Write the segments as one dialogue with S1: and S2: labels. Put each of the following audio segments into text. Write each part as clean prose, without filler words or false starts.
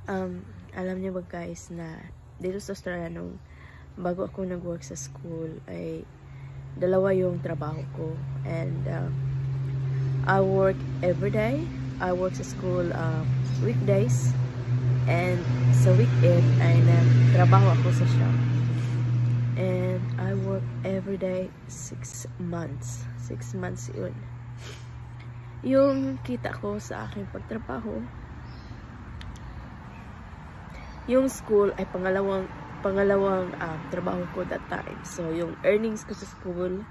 S1: Alam niyo ba guys na dito sa Australia nung bago ako nag-work sa school ay dalawa yung trabaho ko, and I work every day. I work sa school weekdays, and sa weekend ay nagtrabaho ako sa shop, and I work every day 6 months. 6 months yun yung kita ko sa aking pagtrabaho. Yung school ay pangalawang trabaho ko that time. So, yung earnings ko sa school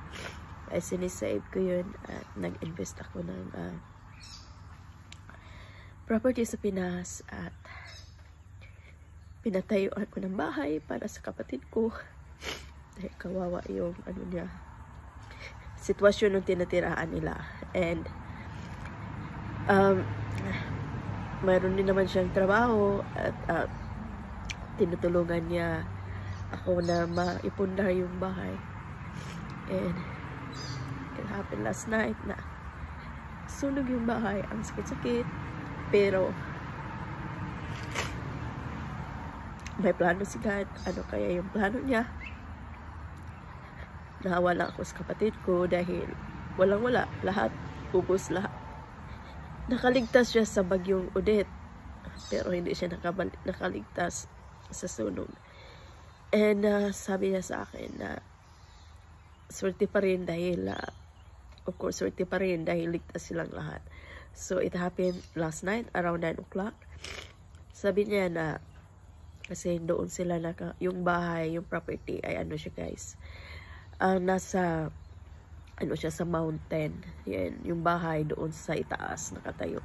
S1: ay sinisave ko yun at nag-invest ako ng property sa Pinas at pinatayuan ko ng bahay para sa kapatid ko. Dahil kawawa yung sitwasyon ng tinatiraan nila. And mayroon din naman siyang trabaho at tinutulungan niya ako na maipundar yung bahay. And it happened last night na sunog yung bahay. Ang sakit-sakit, pero may plano si God. Ano kaya yung plano niya? Nawala ako sa kapatid ko dahil walang-wala. Lahat, ubos lahat. Nakaligtas siya sa bagyong Odette, pero hindi siya nakaligtas sa sunog. And sabi niya sa akin na swerte pa rin dahil of course swerte pa rin dahil ligtas silang lahat. So it happened last night around 9 o'clock. Sabi niya na kasi doon sila yung bahay, yung property ay siya guys, nasa siya sa mountain. Yan, yung bahay doon sa itaas nakatayo.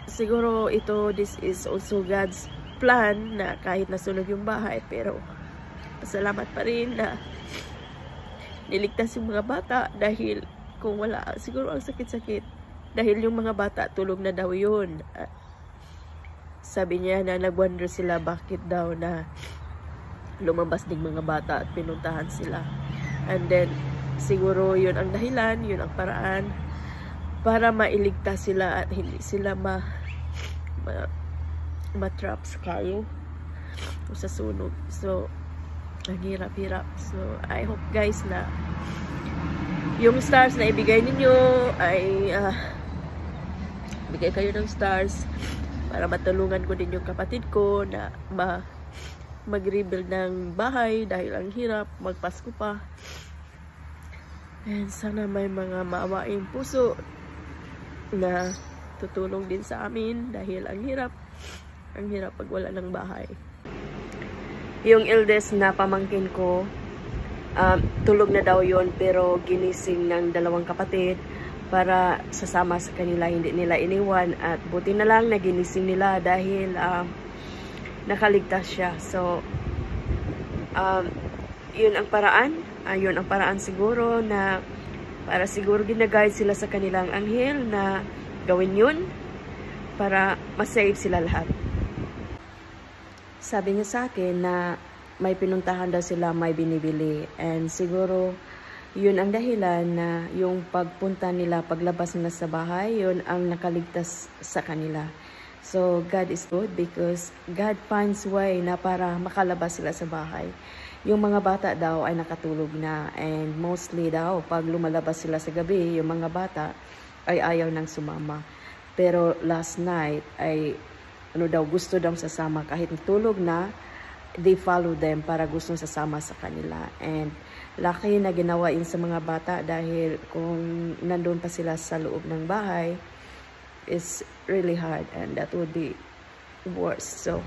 S1: Siguro this is also God's plan na kahit nasunog yung bahay, pero pasalamat pa rin na niligtas yung mga bata, dahil kung wala, siguro ang sakit-sakit dahil yung mga bata tulog na daw yun. Sabi niya na nag-wonder sila bakit daw na lumabas din mga bata at pinuntahan sila. And then siguro yun ang dahilan, yun ang paraan para mailigtas sila at hindi sila matrap sa kayo o sa sunog. So ang hirap-hirap. So I hope guys na yung stars na ibigay ninyo ay bigay kayo ng stars para matulungan ko din yung kapatid ko na mag-rebuild ng bahay dahil ang hirap, magpasko pa. And sana may mga maawaing puso na tutulong din sa amin dahil ang hirap pag wala ng bahay. Yung eldest na pamangkin ko, tulog na daw yon, pero ginising ng dalawang kapatid para sasama sa kanila, hindi nila iniwan, at buti na lang na ginising nila dahil nakaligtas siya. So yun ang paraan siguro na para siguro gina-guide sila sa kanilang anghel na gawin yun para masave sila lahat. Sabi niya sa akin na may pinuntahan daw sila, may binibili, and siguro yun ang dahilan na yung pagpunta nila, paglabas nila sa bahay, yun ang nakaligtas sa kanila. So God is good because God finds way na para makalabas sila sa bahay. Yung mga bata daw ay nakatulog na, and mostly daw pag lumalabas sila sa gabi, yung mga bata ay ayaw nang sumama. Pero last night ay gusto daw sasama kahit tulog na. They follow them para gustong sasama sa kanila. And lucky na ginawa yun sa mga bata dahil kung nandun pa sila sa loob ng bahay, it's really hard and that would be worse. So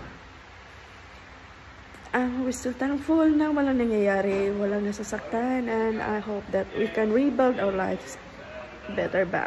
S1: we're still thankful na walang nangyayari, walang nasasaktan, and I hope that we can rebuild our lives better back.